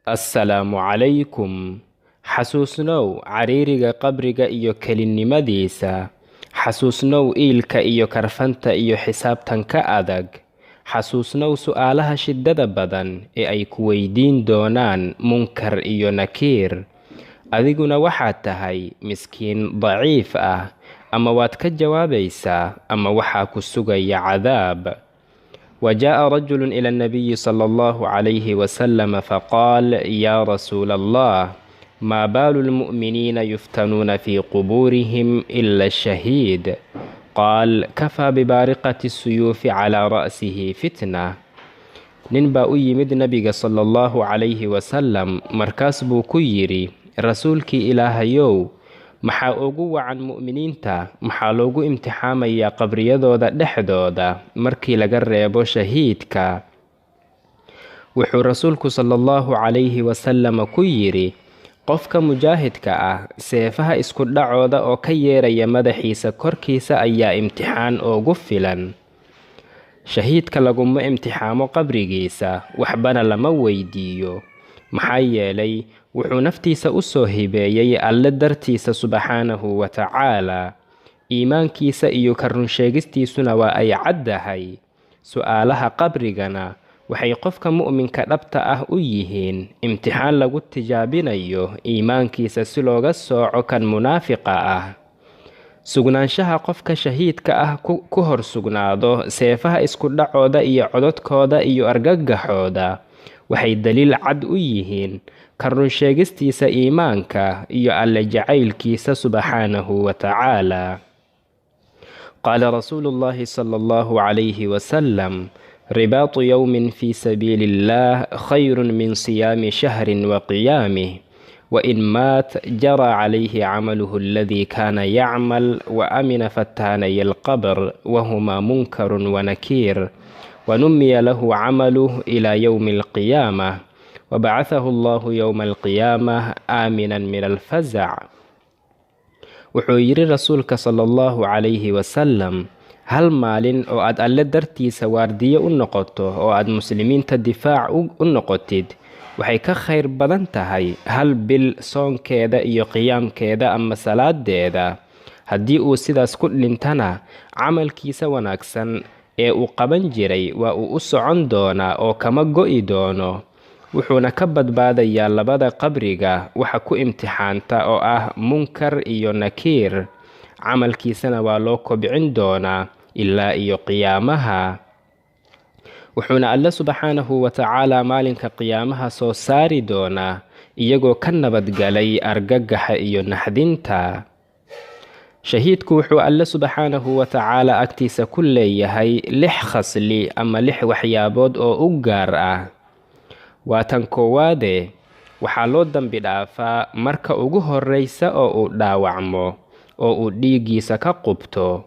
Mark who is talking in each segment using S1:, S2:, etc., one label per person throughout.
S1: assalaamu calaykum. Xasuusnow cariiriga qabriga iyo kelinimadiisa. Xasuusnow iilka iyo karfanta iyo xisaabtanka adag. Xasuusnow su'aalaha shiddada badan ee ay ku weydiin doonaan munkar iyo nakiir. Adiguna waxaad tahay miskiin daciif ah, ama waad ka jawaabaysaa ama waxaa ku sugaya cadaab. وجاء رجل إلى النبي صلى الله عليه وسلم فقال: يا رسول الله، ما بال المؤمنين يفتنون في قبورهم إلا الشهيد؟ قال: كفى ببارقة السيوف على رأسه فتنة. ننبأ يمد نبي صلى الله عليه وسلم مركز بوكيري رسولك إلهيو، maxaa ugu wacan mu'miniinta, maxaa loogu imtixaamayaa qabriyadooda dhexdooda markii laga reebo shahiidka? Wuxuu rasuulku sallallahu calayhi wasallam ku yidhi, qofka mujaahidka ah seefaha isku dhacooda oo ka yeeraya madaxiisa korkiisa ayaa imtixaan ugu filan. Shahiidka laguma imtixaamo qabrigiisa, waxbana lama weydiiyo, maxaa yeelay wuxuu naftiisa u soo hibeeyey alle dartiisa subxaanahu wa tacaala. Iimaankiisa iyo ka runsheegistiisuna waa ay caddahay. Su'aalaha qabrigana waxay qofka mu'minka dhabta ah u yihiin imtixaan lagu tijaabinayo iimaankiisa si looga sooco kan munaafiqa ah. Sugnaanshaha qofka shahiidka ah ku hor sugnaado seefaha isku dhacooda iyo cododkooda iyo argagaxooda waxay daliil cad u yihiin ka runsheegistiisa iimaanka iyo alle jacaylkiisa subxaanahu wa tacaala. qaala rasuulullaahi sala allahu calayhi wasalam: ribaatu yowmin fii sabiili illaah khayrun min siyaami shahrin wa qiyaamih, wain maat jaraa calayhi camaluhu aladii kaana yacmal wa amina fataanay alqabr wahumaa munkarun wanakiir, wanumiya lahu camaluhu ilaa yowmi alqiyaamah, وبعثه الله يوم القيامة آمنا من الفزع. wuxuu yidhi rasuulka sala allahu calayhi wasalam, hal maalin oo aad alle dartiisa waardiye u noqoto oo aad muslimiinta difaac u noqotid waxay ka khayr badan tahay hal bil soonkeeda iyo qiyaamkeeda ama salaadeeda. haddii uu sidaas ku dhintana camalkiisa wanaagsan ee uu qaban jiray waa uu u socon doonaa oo kama go'i doono, wuxuuna ka badbaadayaa labada qabriga waxa ku imtixaanta oo ah munkar iyo nakiir. camalkiisana waa loo kobcin doonaa ilaa iyo qiyaamaha. wuxuuna alle subxaanahu wa tacaala maalinka qiyaamaha soo saari doonaa iyagoo ka nabadgalay argagaxa iyo naxdinta. shahiidku wuxuu alle subxaanahu wa tacaala agtiisa ku leeyahay 6 khasli ama 6 waxyaabood oo u gaar ah. waa tan koowaade, waxaa loo dambi dhaafaa marka ugu horraysa oo uu dhaawacmo oo uu dhiiggiisa ka qubto.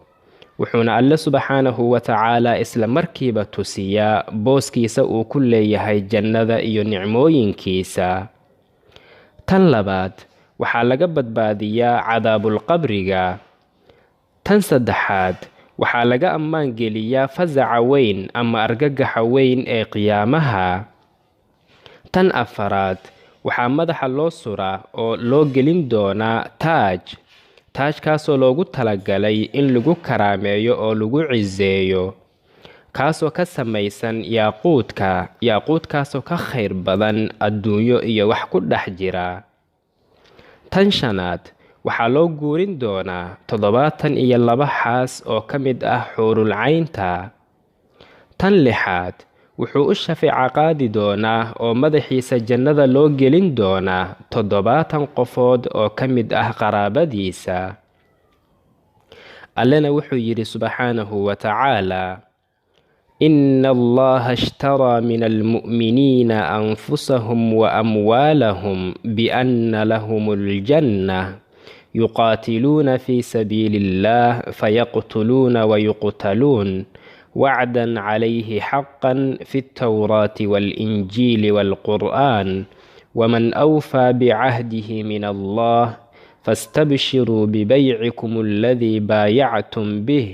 S1: wuxuuna alle subxaanahu wa tacaala isla markiiba tusiyaa booskiisa uu ku leeyahay jannada iyo nicmooyinkiisa. tan labaad, waxaa laga badbaadiyaa cadaabulqabriga. tan saddexaad, waxaa laga ammaan geliyaa fasaca weyn ama argagaxa weyn ee qiyaamaha. tan afaraad, waxaa madaxa loo suraa oo loo gelin doonaa taajkaasoo loogu talagalay in lagu karaameeyo oo lagu ciseeyo, kaasoo ka samaysan yaaquudkaasoo ka khayr badan adduunyo iyo wax ku dhex jira. tan shanaad, waxaa loo guurin doonaa 72 xaas oo ka mid ah xuurul caynta. tan lixaad, wuxuu u shafeeco qaadi doonaa oo madaxiisa jannada loo gelin doonaa 70 qofood oo ka mid ah qaraabadiisa. allena wuxuu yidhi subxaanahu wa tacaala: ina allaha ishtaraa min almu'miniina anfusahum wa amwaalahum bianna lahum aljanna yuqaatiluuna fii sabiili illah fayaqtuluuna wayuqtaluun وعدا عليه حقا في التوراة والإنجيل والقرآن ومن أوفى بعهده من الله فاستبشروا ببيعكم الذي بايعتم به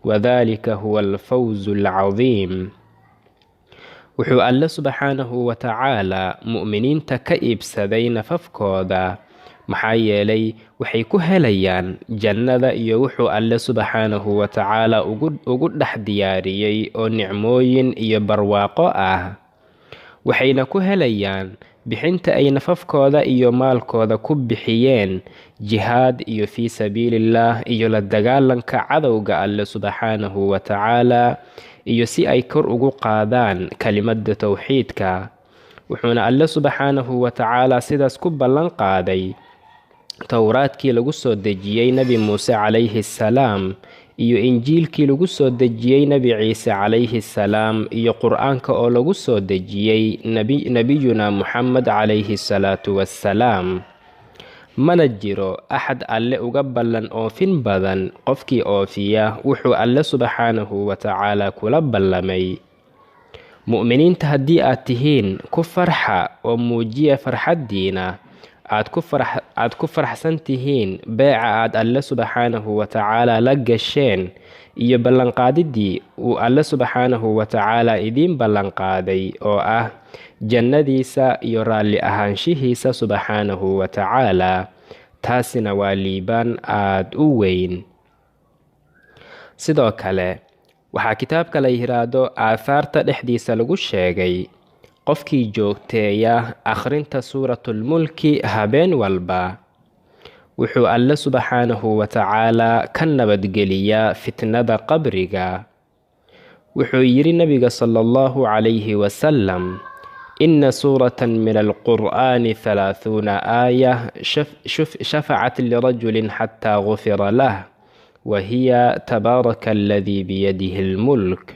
S1: وذلك هو الفوز العظيم. wuxuu alle subxaanahu wa tacaalaa mu'miniinta ka iibsaday nafafkooda, maxaa yeelay waxay ku helayaan jannada iyo wuxuu alle subxaanahu wa tacaalaa ugu dhex diyaariyey oo nicmooyin iyo barwaaqo ah. waxayna ku helayaan bixinta ay nafafkooda iyo maalkooda ku bixiyeen jihaad iyo fii sabiilillaah iyo la dagaalanka cadowga alle subxaanahu wa tacaalaa, iyo si ay kor ugu qaadaan kelimada towxiidka. wuxuuna alle subxaanahu wa tacaalaa sidaas ku ballan qaaday towraadkii lagu soo dejiyey nebi muuse calayhi salaam, iyo injiilkii lagu soo dejiyey nebi ciise calayhi salaam, iyo qur-aanka oo lagu soo dejiyey nebiyuna muxamed calayhi salaatu wassalaam. mana jiro axad alle uga ballan oofin badan qofkii oofiya wuxuu alle subxaanahu wa tacaalaa kula ballamay. mu'miniinta haddii aad tihiin ku farxa oo muujiya farxaddiina, aad ku faraxsan tihiin beeca aad alle subxaanahu wa tacaalaa la gasheen iyo ballanqaadidii uu alle subxaanahu wa tacaalaa idiin ballanqaaday oo ah jannadiisa iyo raalli ahaanshihiisa subxaanahu wa tacaalaa. taasina waa liibaan aad u weyn. sidoo kale waxaa kitaabka la yiraahdo aahaarta dhexdiisa lagu sheegay qofkii joogteeya akhrinta suuratulmulki habeen walba, wuxuu alle subxaanahu wa tacaalaa ka nabadgeliyaa fitnada qabriga. wuxuu yidhi nabiga sala allahu calayhi wasalam: ina suuratan min alqur'aani 30 aaya shafacat lirajulin xataa gufira lah, wa hiya tabaaraka aladii biyadihi lmulk.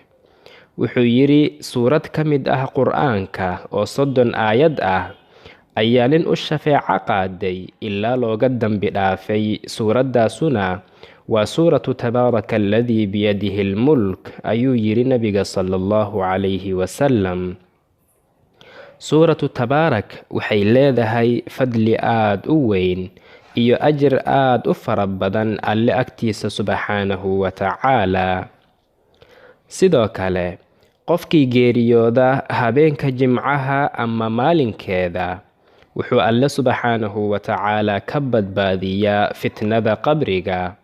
S1: wuxuu yidhi suurad ka mid ah qur'aanka oo 30 aayad ah ayaa nin u shafeeco qaaday ilaa looga dambi dhaafay. suuraddaasuna waa suuratu tabaaraka aladii biyadihi lmulk, ayuu yidhi nabiga sala allahu calayhi wasalam. suuratu tabaarak waxay leedahay fadli aad u weyn iyo ajir aad u fara badan alle agtiisa subxaanahu wa tacaalaa. sidoo kale qofkii geeriyooda habeenka jimcaha ama maalinkeeda, wuxuu alle subxaanahu wa tacaalaa ka badbaadiyaa fitnada qabriga.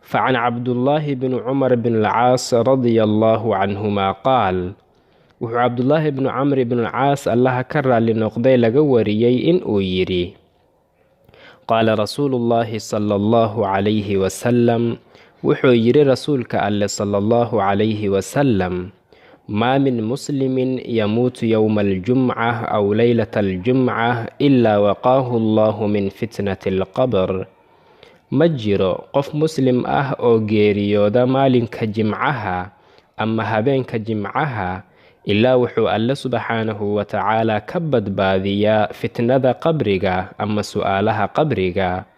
S1: facan cabdullaahi bni cumar bn alcaas radia allaahu canhumaa qaal, wuxuu cabdullaahi bnu camr bn alcaas allaha ka raalli noqday laga wariyey inuu yidhi: qaala rasuulu llaahi sala allahu calayhi wasalam, wuxuu yidhi rasuulka alle sala allahu calayhi wasalam: maa min muslimin yamuutu yowma aljumca aw leylata aljumca ilaa waqaahu allahu min fitnati alqabr. ma jiro qof muslim ah oo geeriyooda maalinka jimcaha ama habeenka jimcaha ilaa wuxuu alle subxaanahu wa tacaalaa ka badbaadiyaa fitnada qabriga ama su'aalaha qabriga.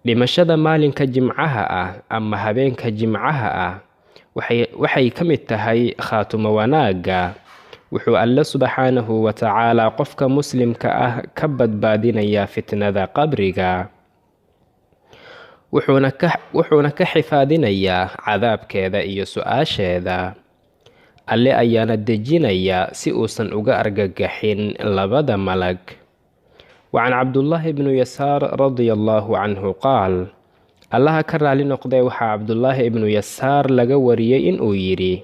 S1: dhimashada maalinka jimcaha ah ama habeenka jimcaha ah waxay ka mid tahay khaatumo wanaagga. wuxuu alle subxaanahu wa tacaalaa qofka muslimka ah ka badbaadinayaa fitnada qabriga, wuxuuna ka xifaadinayaa cadaabkeeda iyo su'aasheeda. alle ayaana dejinayaa si uusan uga argagaxin labada malag. wacan cabdullaahi bnu yasaar radia allaahu canhu qaal, allaha ka raali noqday waxaa cabdullaahi ibnu yasaar laga wariyey inuu yidhi: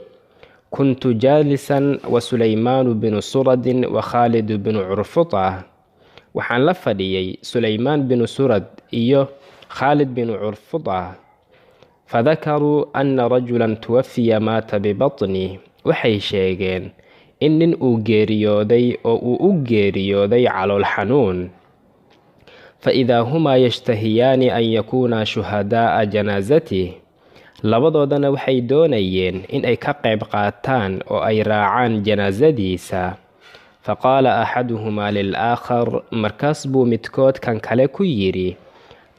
S1: kuntu jaalisan wa sulaymaanu binu suradin wa khaalidu binu curfuta. waxaan la fadhiyey sulaymaan binu surad iyo khaalid binu curfuta. fadakaruu anna rajulan tuwafiya maata bibatni. waxay sheegeen in nin uu geeriyooday oo uu u geeriyooday calool xanuun. faidaa humaa yashtahiyaani an yakuunaa shuhadaa'a janaasatih. labadoodana waxay doonayeen in ay ka qayb qaataan oo ay raacaan janaasadiisa. faqaala axaduhumaa lilaakhar, markaas buu midkood kan kale ku yidhi: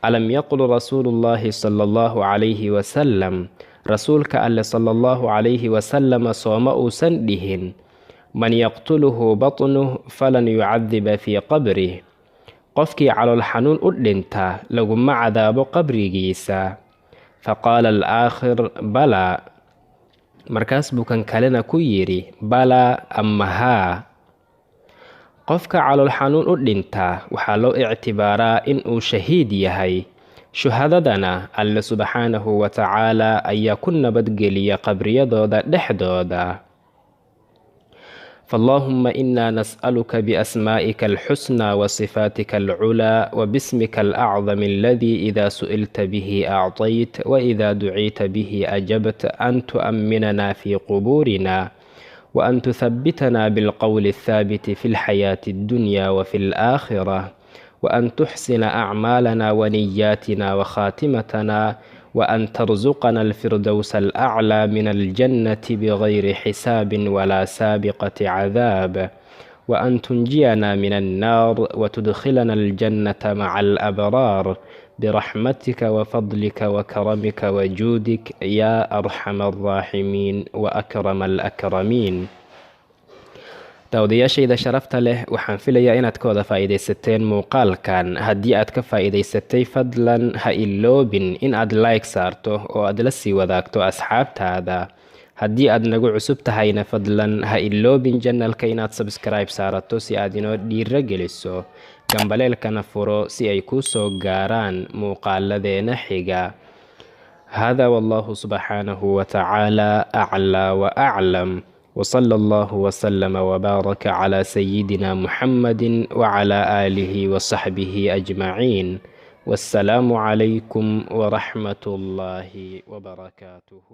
S1: alam yaqul rasuulullaahi sala allahu calayhi wasalam, rasuulka alle sala allahu calayhi wasalama sooma uusan dhihin: man yaqtuluhu batnuh falan yucadiba fii qabrih. qofkii calool xanuun u dhinta laguma cadaabo qabrigiisa. faqaala alaakhir balaa, markaas buu kan kalena ku yidhi balaa ama haa. qofka calool xanuun u dhintaa waxaa loo ictibaaraa in uu shahiid yahay. shuhadadana alle subxaanahu wa tacaalaa ayaa ku nabadgeliya qabriyadooda dhexdooda. فاللهم إنا نسألك بأسمائك الحسنى وصفاتك العلى وباسمك الأعظم الذي إذا سئلت به أعطيت وإذا دعيت به أجبت أن تؤمننا في قبورنا وأن تثبتنا بالقول الثابت في الحياة الدنيا وفي الآخرة وأن تحسن أعمالنا ونياتنا وخاتمتنا وأن ترزقنا الفردوس الأعلى من الجنة بغير حساب ولا سابقة عذاب وأن تنجينا من النار وتدخلنا الجنة مع الأبرار برحمتك وفضلك وكرمك وجودك يا أرحم الراحمين وأكرم الأكرمين. daawadayaashayda sharafta leh, waxaan filayaa inaad ka wada faa'iidaysateen muuqaalkan. haddii aad ka faa'iidaysatay fadlan ha iloobin in aad like saarto oo aad la sii wadaagto asxaabtaada. haddii aad nagu cusub tahayna fadlan ha iloobin janalka inaad subscribe saarato si aad inoo dhiiro geliso, gambaleelkana furo si ay kuu soo gaaraan muuqaaladeena xiga. hada wallahu subxaanahu wa tacaala aclaa wa aclam. وصلى الله وسلم وبارك على سيدنا محمد وعلى آله وصحبه أجمعين. والسلام عليكم ورحمة الله وبركاته.